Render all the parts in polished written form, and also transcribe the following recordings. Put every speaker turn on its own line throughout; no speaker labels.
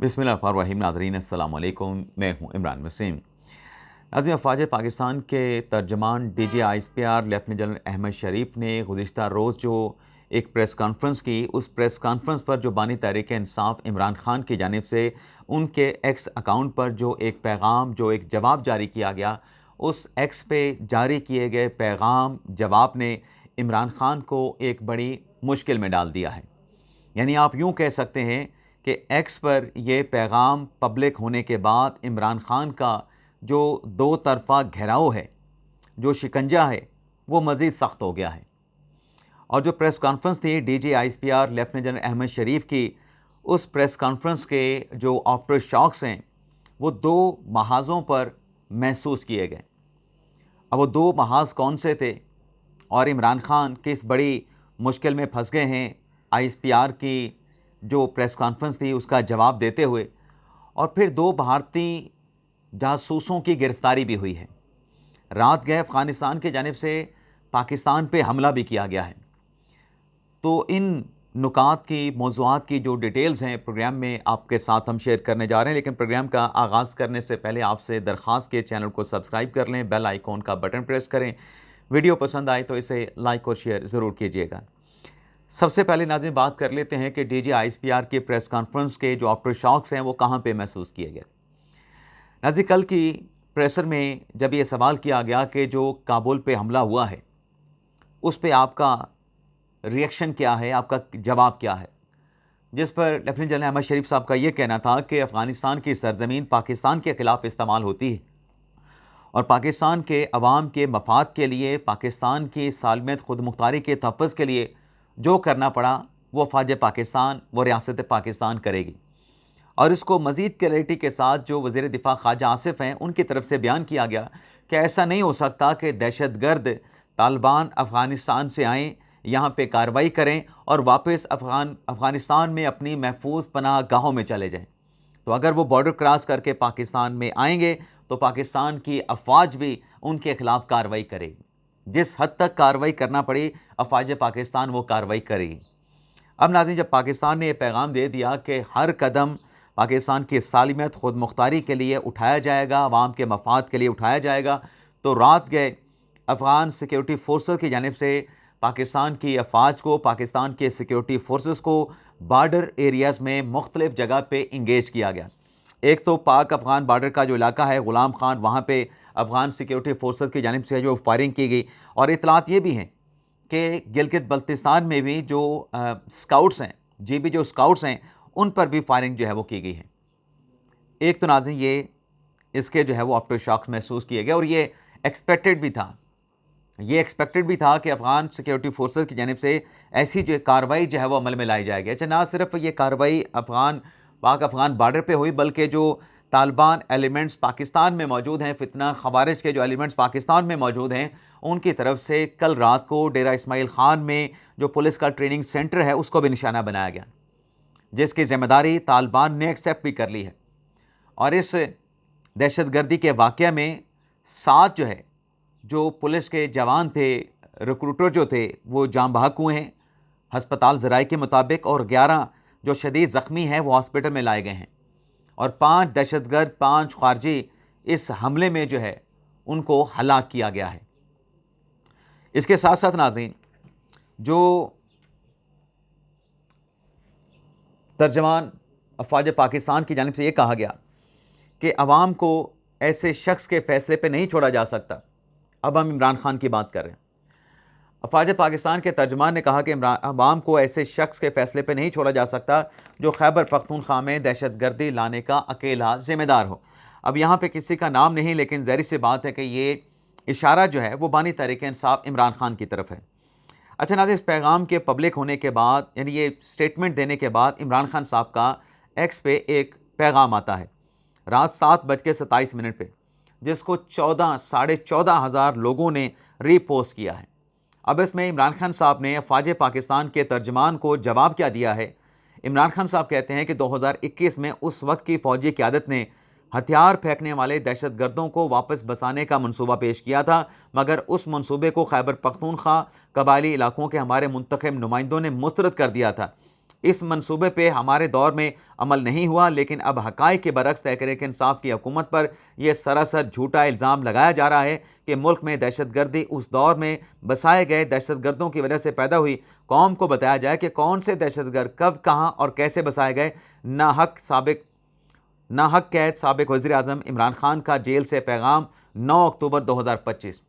बिस्मिल्लाहिर्रहमानिर्रहीम। नाज़रीन अस्सलाम वालेकुम, मैं हूँ इमरान वसीम। नाज़रीन, अफ़वाज पाकिस्तान के तर्जमान DGISPR लेफ्टिनेंट जनरल अहमद शरीफ ने गुज़िश्ता रोज़ जो एक प्रेस कॉन्फ्रेंस की, उस प्रेस कॉन्फ्रेंस पर जो बानी तहरीक इंसाफ इमरान खान की जानिब से उनके एक्स अकाउंट पर जो एक पैगाम, जो एक जवाब जारी किया गया, उस एक्स पे जारी किए गए पैगाम जवाब ने इमरान खान को एक बड़ी मुश्किल में डाल दिया है। यानी आप यूँ कह सकते हैं कि एक्स पर यह पैगाम पब्लिक होने के बाद इमरान खान का जो दो तरफ़ा घेराव है, जो शिकंजा है, वो मज़ीद सख्त हो गया है। और जो प्रेस कॉन्फ्रेंस थी DGISPR लेफ्टिनेंट जनरल अहमद शरीफ की, उस प्रेस कॉन्फ्रेंस के जो आफ्टर शॉक्स हैं वो दो महाज़ों पर महसूस किए गए। अब वो दो महाज़ कौन से थे और इमरान खान किस बड़ी मुश्किल में फंस गए हैं ISPR की जो प्रेस कॉन्फ्रेंस थी उसका जवाब देते हुए। और फिर दो भारतीय जासूसों की गिरफ्तारी भी हुई है। रात गए अफ़गानिस्तान की जानिब से पाकिस्तान पे हमला भी किया गया है। तो इन नुकात की, मौज़ूआत की जो डिटेल्स हैं प्रोग्राम में आपके साथ हम शेयर करने जा रहे हैं। लेकिन प्रोग्राम का आगाज़ करने से पहले आपसे दरख्वास्त के चैनल को सब्सक्राइब कर लें, बेल आइकॉन का बटन प्रेस करें। वीडियो पसंद आए तो इसे लाइक और शेयर ज़रूर कीजिएगा। सबसे पहले नाज़रीन बात कर लेते हैं कि DGISPR की प्रेस कॉन्फ्रेंस के जो आफ्टर शॉक्स हैं वो कहाँ पे महसूस किए गए। नाज़रीन, कल की प्रेसर में जब ये सवाल किया गया कि जो काबुल पे हमला हुआ है उस पे आपका रिएक्शन क्या है, आपका जवाब क्या है, जिस पर लेफ्टिनेंट जनरल अहमद शरीफ साहब का ये कहना था कि अफ़गानिस्तान की सरज़मीन पाकिस्तान के ख़िलाफ़ इस्तेमाल होती है और पाकिस्तान के अवाम के मफाद के लिए, पाकिस्तान की सालमियत खुद मुख्तारी के तहफ़्फ़ुज़ के लिए जो करना पड़ा वो फ़ौज पाकिस्तान, वो रियासत पाकिस्तान करेगी। और इसको मज़ीद क्लैरिटी के साथ जो वज़ीर दिफ़ा ख्वाजा आसिफ हैं उनकी तरफ से बयान किया गया कि ऐसा नहीं हो सकता कि दहशतगर्द तालिबान अफ़गानिस्तान से आएँ, यहाँ पे कार्रवाई करें और वापस अफ़गानिस्तान में अपनी महफूज पनाह गाहों में चले जाएँ। तो अगर वो बॉर्डर क्रॉस करके पाकिस्तान में आएंगे तो पाकिस्तान की अफवाज भी उनके ख़िलाफ़ कार्रवाई करेगी। जिस हद तक कार्रवाई करना पड़ी अफवाज पाकिस्तान वो कार्रवाई करेगी। अब नाज़रीन, जब पाकिस्तान ने यह पैगाम दे दिया कि हर कदम पाकिस्तान की सालिमियत खुद मुख्तारी के लिए उठाया जाएगा, अवाम के मफाद के लिए उठाया जाएगा, तो रात गए अफ़गान सिक्योरिटी फोर्सेस की जानिब से पाकिस्तान की अफवाज को, पाकिस्तान के सिक्योरिटी फोर्सेस को बॉर्डर एरियाज़ में मुख्तलिफ़ जगह पे इंगेज किया गया। एक तो पाक अफ़गान बॉर्डर का जो इलाका है गुलाम खान, वहाँ पे अफ़गान सिक्योरिटी फोर्सेस की जानिब से जो फायरिंग की गई। और इतलात ये भी हैं कि गिलगित बल्तिस्तान में भी जो स्काउट्स हैं, GB जो स्काउट्स हैं, उन पर भी फायरिंग जो है वो की गई है। एक तो नाज़रीन ये इसके जो है वो आफ्टर शॉक्स महसूस किए गए और ये एक्सपेक्टेड भी था। ये एक्सपेक्टेड भी था कि अफ़गान सिक्योरिटी फोर्सेस की जानिब से ऐसी जो कार्रवाई जो है वो अमल में लाई जाएगी। अच्छा, ना सिर्फ ये कार्रवाई पाक अफ़गान बॉर्डर पे हुई, बल्कि जो तालिबान एलिमेंट्स पाकिस्तान में मौजूद हैं, फितना खवारिज के जो एलिमेंट्स पाकिस्तान में मौजूद हैं, उनकी तरफ से कल रात को डेरा इस्माइल ख़ान में जो पुलिस का ट्रेनिंग सेंटर है उसको भी निशाना बनाया गया, जिसकी ज़िम्मेदारी तालिबान ने एक्सेप्ट भी कर ली है। और इस दहशतगर्दी के वाक़या में 7 जो है जो पुलिस के जवान थे, रिक्रूटर जो थे, वो जाँ बहक हुए हैं हस्पताल ज़राए के मुताबिक, और 11 जो शदीद ज़ख्मी हैं वो हॉस्पिटल में लाए गए हैं। और 5 दहशतगर्द, 5 खारजी इस हमले में जो है उनको हलाक किया गया है। इसके साथ साथ नाज़रीन, जो तर्जमान अफ़वाज पाकिस्तान की जानिब से ये कहा गया कि अवाम को ऐसे शख्स के फ़ैसले पे नहीं छोड़ा जा सकता। अब हम इमरान खान की बात कर रहे हैं। अफ़वाज पाकिस्तान के तर्जमान ने कहा कि अवाम को ऐसे शख्स के फ़ैसले पे नहीं छोड़ा जा सकता जो खैबर पख्तूनख्वा में दहशतगर्दी लाने का अकेला ज़िम्मेदार हो। अब यहाँ पे किसी का नाम नहीं, लेकिन ज़ाहिर सी बात है कि ये इशारा जो है वो बानी तहरीक इंसाफ इमरान खान की तरफ है। अच्छा नाज़रीन, इस पैगाम के पब्लिक होने के बाद, यानी ये स्टेटमेंट देने के बाद, इमरान खान साहब का एक्स पे एक पैगाम आता है रात 7:27 पे, जिसको 14,500 लोगों ने रीपोस्ट किया है। अब इसमें इमरान खान साहब ने अफ़वाज पाकिस्तान के तर्जमान को जवाब क्या दिया है। इमरान खान साहब कहते हैं कि 2021 में उस वक्त की फ़ौजी क़यादत ने हथियार फेंकने वाले दहशतगर्दों को वापस बसाने का मंसूबा पेश किया था, मगर उस मंसूबे को खैबर पख्तूनख्वा कबायली इलाकों के हमारे मुंतखब नुमाइंदों ने मुस्तरद कर दिया था। इस मंसूबे पे हमारे दौर में अमल नहीं हुआ, लेकिन अब हक़ाइक़ के बरक्स तहरीक इंसाफ की हुकूमत पर यह सरासर झूठा इल्ज़ाम लगाया जा रहा है कि मुल्क में दहशतगर्दी उस दौर में बसाए गए दहशतगर्दों की वजह से पैदा हुई। कौम को बताया जाए कि कौन से दहशतगर्द कब, कहाँ और कैसे बसाए गए। नाहक कैद साबिक वज़ीर आज़म इमरान खान का जेल से पैगाम 9 अक्टूबर 2025।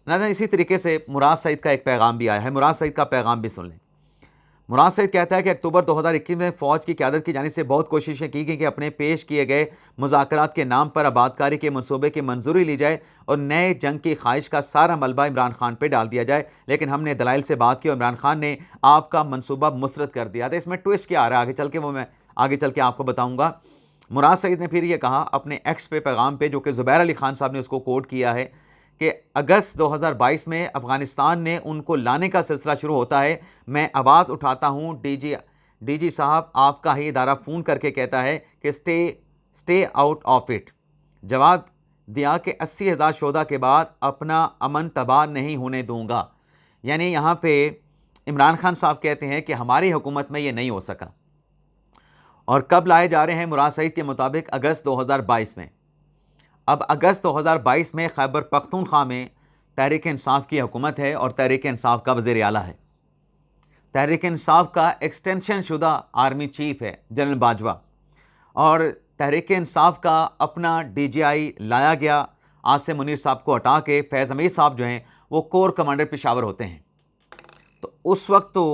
नाज़रीन, इसी तरीके से मुराद सईद का एक पैगाम भी आया है। मुराद सईद का पैगाम भी सुन लें। मुराद सईद कहता है कि अक्टूबर 2021 में फ़ौज की क़यादत की जानिब से बहुत कोशिशें की गई कि अपने पेश किए गए मुज़ाकरात के नाम पर आबादकारी के मनसूबे की मंजूरी ली जाए और नए जंग की ख्वाहिश का सारा मलबा इमरान खान पर डाल दिया जाए, लेकिन हमने दलाइल से बात की और इमरान खान ने आपका मनसूबा मुस्तरद कर दिया था। इसमें ट्विस्ट क्या आ रहा है आगे चल के, वो मैं आगे चल के आपको बताऊँगा। मुराद सईद ने फिर ये कहा अपने एक्स पे पैगाम पे, जो कि ज़ुबैर अली खान साहब ने उसको कोट किया है, कि अगस्त 2022 में अफ़गानिस्तान ने उनको लाने का सिलसिला शुरू होता है। मैं आवाज़ उठाता हूँ, डीजी साहब आपका ही इदारा फ़ोन करके कहता है कि स्टे आउट ऑफ इट। जवाब दिया कि 80,000 शोधा के बाद अपना अमन तबाह नहीं होने दूँगा। यानी यहाँ पे इमरान खान साहब कहते हैं कि हमारी हुकूमत में ये नहीं हो सका। और कब लाए जा रहे हैं? मुराद सईद के मुताबिक अगस्त 2022 में। अब अगस्त 2022 में खैबर पख्तूनख्वा में तहरीक इंसाफ की हुकूमत है और तहरीक इंसाफ का वज़ीर आला है। तहरीक इंसाफ का एक्सटेंशन शुदा आर्मी चीफ है जनरल बाजवा, और तहरीक इंसाफ का अपना DGI लाया गया। आसिम मुनीर साहब को हटा के फैज़ हमीद साहब जो हैं वो कोर कमांडर पेशावर होते हैं। तो उस वक्त तो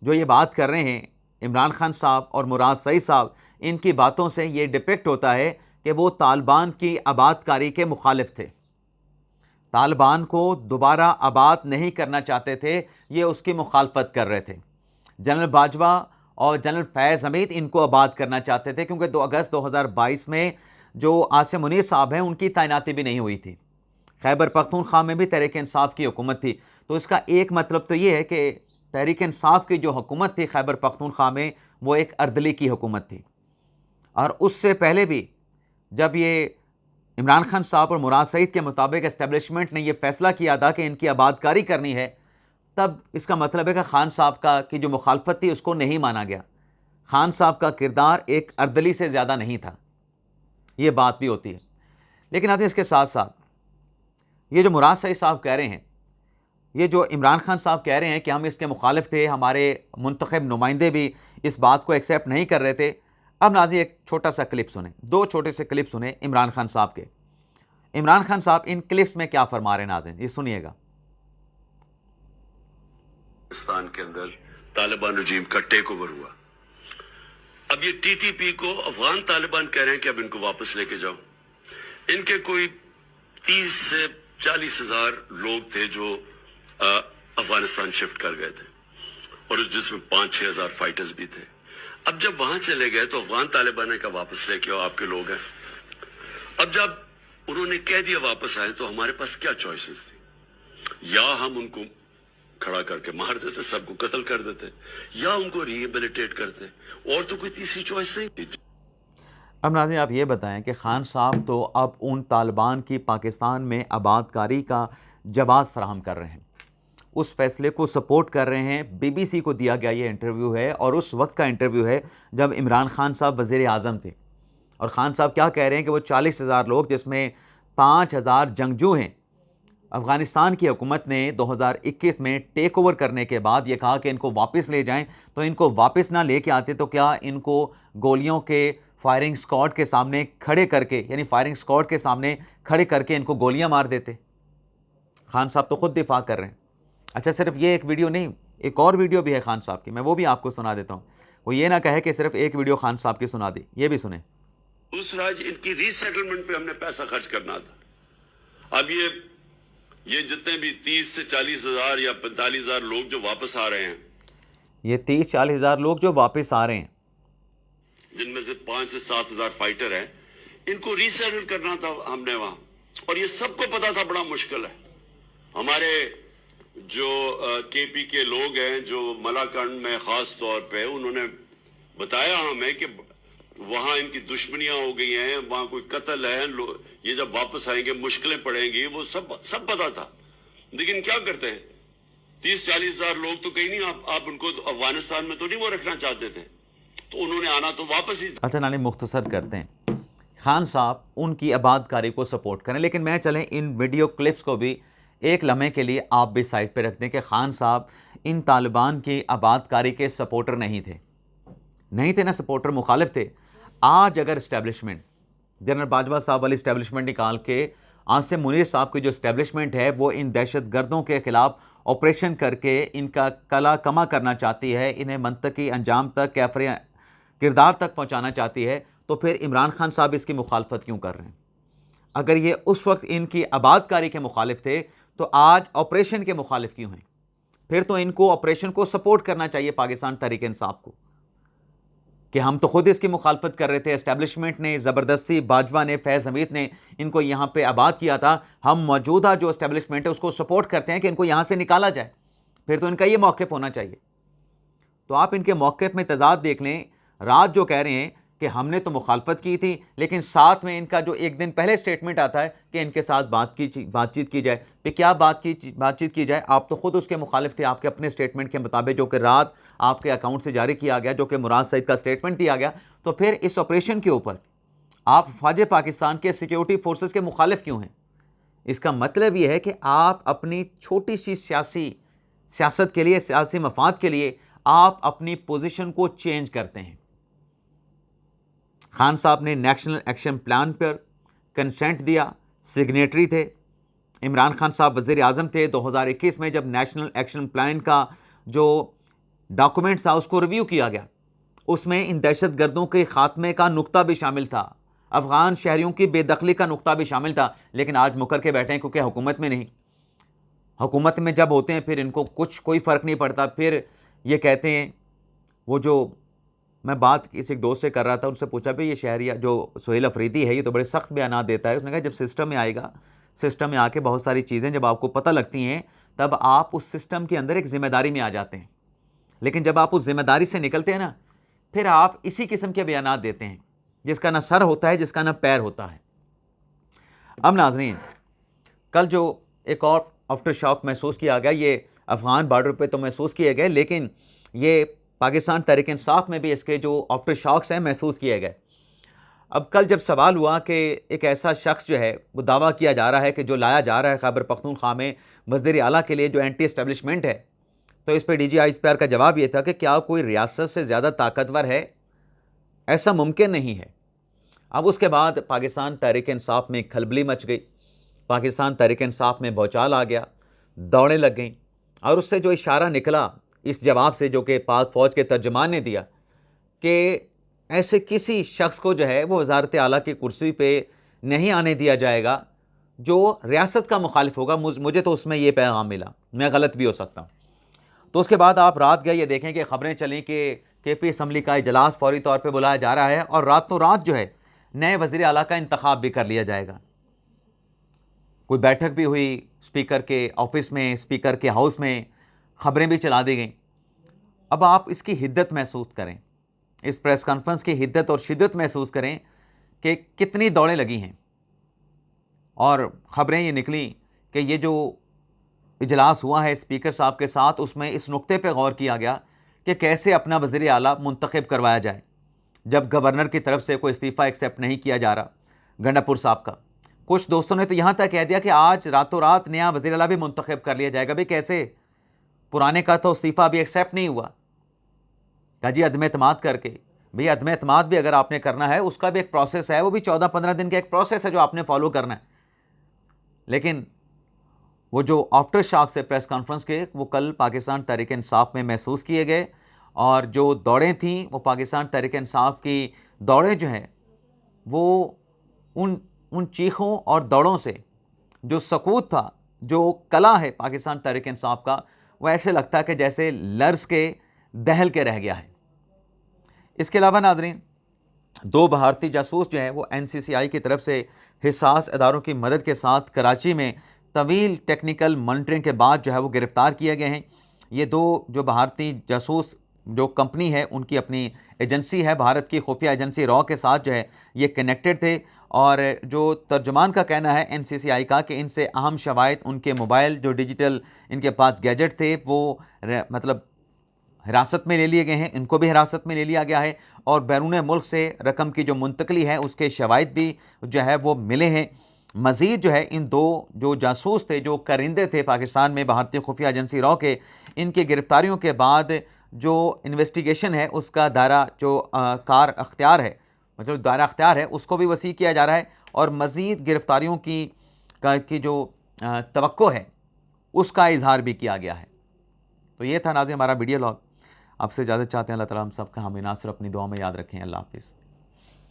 जो ये बात कर रहे हैं इमरान खान साहब और मुराद सईद साहब, इनकी बातों से ये डिपिक्ट होता है कि वो तालिबान की आबादकारी के मुखालिफ थे, तालिबान को दोबारा आबाद नहीं करना चाहते थे, ये उसकी मुखालफत कर रहे थे। जनरल बाजवा और जनरल फैज़ हमीद इनको आबाद करना चाहते थे, क्योंकि 2 अगस्त 2022 में जो आसिम मुनीर साहब हैं उनकी तैनाती भी नहीं हुई थी। खैबर पख्तूनख्वा में भी तहरीक इंसाफ की हुकूमत थी। तो इसका एक मतलब तो ये है कि तहरीक इंसाफ की जो हुकूमत थी खैबर पख्तूनख्वा में, वो एक अर्दली की हुकूमत थी। और उससे पहले भी जब ये इमरान खान साहब और मुराद सईद के मुताबिक एस्टेब्लिशमेंट ने यह फ़ैसला किया था कि इनकी आबादकारी करनी है, तब इसका मतलब है कि खान साहब का की जो मुखालफत थी उसको नहीं माना गया। खान साहब का किरदार एक अर्दली से ज़्यादा नहीं था, ये बात भी होती है। लेकिन आते इसके साथ साथ ये जो मुराद सईद साहब कह रहे हैं, ये जो इमरान खान साहब कह रहे हैं कि हम इसके मुखालिफ थे, हमारे मुंतखब नुमाइंदे भी इस बात को एक्सेप्ट नहीं कर रहे थे। अब नाज़रीन एक छोटा सा क्लिप सुने, 2 छोटे से क्लिप सुने इमरान खान साहब के। इमरान खान साहब इन क्लिप्स में क्या फरमा रहे हैं नाज़रीन, ये सुनिएगा।
पाकिस्तान के अंदर तालिबान रजीम का टेक ओवर हुआ। अब ये TTP को अफगान तालिबान कह रहे हैं कि अब इनको वापस लेके जाओ। इनके कोई 30 से 40 हजार लोग थे जो अफगानिस्तान शिफ्ट कर गए थे, और जिसमें 5-6 हजार फाइटर्स भी थे। अब जब वहां चले गए तो अफगान तालिबान ने कहा वापस लेके आओ, आपके लोग हैं। अब जब उन्होंने कह दिया वापस आए, तो हमारे पास क्या चॉइसेस थी? या हम उनको खड़ा करके मार देते, सबको कत्ल कर देते, या उनको रिहेबिलिटेट करते, और तो कोई तीसरी चॉइस नहीं थी।
अब नाज़रीन आप ये बताएं कि खान साहब तो अब उन तालिबान की पाकिस्तान में आबादकारी का जवाज़ फराहम कर रहे हैं, उस फैसले को सपोर्ट कर रहे हैं। BBC को दिया गया ये इंटरव्यू है, और उस वक्त का इंटरव्यू है जब इमरान खान साहब वज़ीर आज़म थे। और ख़ान साहब क्या कह रहे हैं कि वो 40,000 लोग, जिसमें 5,000 जंगजू हैं, अफ़गानिस्तान की हुकूमत ने 2021 में टेक ओवर करने के बाद ये कहा कि इनको वापस ले जाएं। तो इनको वापस ना लेके आते तो क्या इनको गोलियों के फायरिंग स्क्वाड के सामने खड़े करके, यानी फायरिंग स्क्वाड के सामने खड़े करके इनको गोलियां मार देते। खान साहब तो खुद दिफा कर रहे हैं। अच्छा, सिर्फ ये एक वीडियो नहीं, एक और वीडियो भी है खान साहब की, मैं वो भी आपको सुना देता हूँ। वो ये ना कहे कि सिर्फ एक वीडियो खान साहब की सुना दी, ये भी सुने।
दूसरा, इनकी रीसेटलमेंट पे हमने पैसा खर्च करना था। अब ये जितने भी 30 से 40 हजार या 45 हजार लोग जो वापस आ रहे हैं,
ये 30-40 हजार लोग जो वापस आ रहे हैं,
जिनमें से 5 से 7 हजार फाइटर हैं, इनको रीसेटल करना था हमने वहां। और ये सबको पता था बड़ा मुश्किल है। हमारे जो KP के लोग हैं, जो मलाकंड में खास तौर पे, उन्होंने बताया हमें कि वहां इनकी दुश्मनियां हो गई हैं, वहां कोई कत्ल है, ये जब वापस आएंगे मुश्किलें पड़ेंगी, वो सब पता था। लेकिन क्या करते हैं, 30-40 हजार लोग तो कहीं नहीं, आप उनको अफगानिस्तान में तो नहीं वो रखना चाहते थे, तो उन्होंने आना तो वापस ही।
अच्छा नानी, मुख्तसर करते हैं, खान साहब उनकी आबादकारी को सपोर्ट करें, लेकिन मैं चलें इन वीडियो क्लिप्स को भी एक लम्हे के लिए आप भी साइड पे रख दें कि खान साहब इन तालिबान की आबादकारी के सपोर्टर नहीं थे ना, सपोर्टर, मुखालिफ थे। आज अगर इस्टेब्लिशमेंट, जनरल बाजवा साहब वाली इस्टेब्लिशमेंट निकाल के आसिम मुनीर साहब की जो इस्टेब्लिशमेंट है वो इन दहशत गर्दों के ख़िलाफ़ ऑपरेशन करके इनका कला कमा करना चाहती है, इन्हें मंतकी अंजाम तक, कैफरे किरदार तक पहुँचाना चाहती है, तो फिर इमरान खान साहब इसकी मुखालफत क्यों कर रहे हैं? अगर ये उस वक्त इनकी आबादकारी के मुखालिफ थे तो आज ऑपरेशन के मुखालिफ क्यों हैं? फिर तो इनको ऑपरेशन को सपोर्ट करना चाहिए पाकिस्तान तहरीक इंसाफ को, कि हम तो खुद इसकी मुखालफत कर रहे थे, एस्टेब्लिशमेंट ने ज़बरदस्ती, बाजवा ने, फैज़ हमीद ने इनको यहाँ पे आबाद किया था, हम मौजूदा जो एस्टेब्लिशमेंट है उसको सपोर्ट करते हैं कि इनको यहाँ से निकाला जाए, फिर तो इनका ये मौक़िफ़ होना चाहिए। तो आप इनके मौक़िफ़ में तज़ाद देख लें। रात जो कह रहे हैं कि हमने तो मुखालफत की थी, लेकिन साथ में इनका जो एक दिन पहले स्टेटमेंट आता है कि इनके साथ बातचीत की जाए, फिर क्या बातचीत की जाए? आप तो ख़ुद उसके मुखालिफ थे, आपके अपने स्टेटमेंट के मुताबिक, जो कि रात आपके अकाउंट से जारी किया गया, जो कि मुराद सईद का स्टेटमेंट दिया गया। तो फिर इस ऑपरेशन के ऊपर आप फ़ौज पाकिस्तान के सिक्योरिटी फोर्सेस के मुखालिफ क्यों हैं? इसका मतलब ये है कि आप अपनी छोटी सी सियासत के लिए, सियासी मफाद के लिए आप अपनी पोजीशन को चेंज करते हैं। खान साहब ने नेशनल एक्शन प्लान पर कंसेंट दिया, सिग्नेटरी थे। इमरान खान साहब वज़ीर आज़म थे। 2021 में जब नेशनल एक्शन प्लान का जो डॉक्यूमेंट था उसको रिव्यू किया गया, उसमें इन दहशत गर्दों के ख़ात्मे का नुक्ता भी शामिल था, अफ़गान शहरियों की बेदखली का नुक्ता भी शामिल था। लेकिन आज मुकर के बैठे हैं, क्योंकि हुकूमत में नहीं, हुकूमत में जब होते हैं फिर इनको कोई फ़र्क नहीं पड़ता। फिर ये कहते हैं, वो जो मैं बात किसी एक दोस्त से कर रहा था, उनसे पूछा भाई ये शहरिया जो सुहेल अफरीदी है ये तो बड़े सख्त बयान देता है। उसने कहा जब सिस्टम में आएगा, सिस्टम में आके बहुत सारी चीज़ें जब आपको पता लगती हैं तब आप उस सिस्टम के अंदर एक ज़िम्मेदारी में आ जाते हैं, लेकिन जब आप उस ज़िम्मेदारी से निकलते हैं ना, फिर आप इसी किस्म के बयान देते हैं जिसका ना सर होता है, जिसका ना पैर होता है। अब नाज़रीन, कल जो एक और आफ्टर शॉक महसूस किया गया, ये अफ़गान बॉर्डर पे तो महसूस किए गए, लेकिन ये पाकिस्तान तहरीक इंसाफ में भी इसके जो आफ्टर शॉक्स हैं महसूस किए गए। अब कल जब सवाल हुआ कि एक ऐसा शख्स जो है, वो दावा किया जा रहा है कि जो लाया जा रहा है खैबर पख्तूनख्वा में वज़ीर आला के लिए जो एंटी एस्टेब्लिशमेंट है, तो इस पर DGI का जवाब ये था कि क्या कोई रियासत से ज़्यादा ताकतवर है? ऐसा मुमकिन नहीं है। अब उसके बाद पाकिस्तान तहरीक इंसाफ में खलबली मच गई, पाकिस्तान तहरीक इंसाफ में भौचाल आ गया, दौड़ें लग गईं, और उससे जो इशारा निकला इस जवाब से जो कि पाक फ़ौज के तर्जमान ने दिया कि ऐसे किसी शख्स को जो है वो वज़ारत आला की कुर्सी पे नहीं आने दिया जाएगा जो रियासत का मुखालिफ होगा। मुझे तो उसमें ये पैगाम मिला, मैं गलत भी हो सकता हूँ। तो उसके बाद आप रात गए, ये देखें कि ख़बरें चली कि KP असम्बली का इजलास फौरी तौर पर बुलाया जा रहा है और रातों रात जो है नए वज़ीर आला का इंतखाब भी कर लिया जाएगा। कोई बैठक भी हुई स्पीकर के ऑफिस में, स्पीकर के हाउस में, ख़बरें भी चला दी गई। अब आप इसकी हिद्दत महसूस करें, इस प्रेस कॉन्फ्रेंस की हिद्दत और शिद्दत महसूस करें कि कितनी दौड़ें लगी हैं। और ख़बरें ये निकली कि ये जो इजलास हुआ है स्पीकर साहब के साथ, उसमें इस नुक्ते पे गौर किया गया कि कैसे अपना वज़ीर आला मुंतखब करवाया जाए, जब गवर्नर की तरफ से कोई इस्तीफ़ा एक्सेप्ट नहीं किया जा रहा गंडापुर साहब का। कुछ दोस्तों ने तो यहाँ तक कह दिया कि आज रातों रात नया वज़ीर आला भी मुंतखब कर लिया जाएगा। भाई कैसे? पुराने का तो इस्तीफ़ा भी एक्सेप्ट नहीं हुआ। कहा जी अदम एतमाद करके। भाई अदम एतमाद भी अगर आपने करना है उसका भी एक प्रोसेस है, वो भी 14-15 दिन का एक प्रोसेस है जो आपने फॉलो करना है। लेकिन वो जो आफ्टर शॉक से प्रेस कॉन्फ्रेंस के, वो कल पाकिस्तान तहरीक इंसाफ में महसूस किए गए, और जो दौड़ें थीं वो पाकिस्तान तहरीक इंसाफ की दौड़ें जो हैं वो उन चीखों और दौड़ों से जो सकूत था, जो कला है पाकिस्तान तहरीक इंसाफ का, वो ऐसे लगता है कि जैसे लर्ज़ के दहल के रह गया है। इसके अलावा नाज़रीन, 2 भारतीय जासूस जो हैं वो NCCI की तरफ से हिसास इदारों की मदद के साथ कराची में तवील टेक्निकल मॉनिटरिंग के बाद जो है वो गिरफ़्तार किए गए हैं। ये 2 जो भारतीय जासूस जो कंपनी है उनकी अपनी एजेंसी है, भारत की खुफिया एजेंसी रॉ के साथ जो है ये कनेक्टेड थे। और जो तर्जुमान का कहना है NCCI का कि इनसे अहम शवायद उनके मोबाइल, जो डिजिटल इनके पास गैजेट थे वो मतलब हिरासत में ले लिए गए हैं, इनको भी हिरासत में ले लिया गया है। और बैरून मुल्क से रकम की जो मुंतकली है उसके शवायद भी जो है वो मिले हैं। मज़ीद जो है इन दो जो जासूस थे, जो करिंदे थे पाकिस्तान में भारतीय खुफिया एजेंसी रॉ के, इनकी गिरफ्तारियों के बाद जो इन्वेस्टिगेशन है उसका दायरा जो कार अख्तियार है, मतलब दायरा अख्तियार है, उसको भी वसी किया जा रहा है। और मज़ीद गिरफ्तारियों की जो तवक्को है उसका इजहार भी किया गया है। तो ये था नाज़रीन हमारा वीडियो लॉग। आपसे इजाज़त चाहते हैं। अल्लाह ताला हम सबका हामी नासिर अपनी दुआ में याद रखें। अल्लाह हाफ़िज़।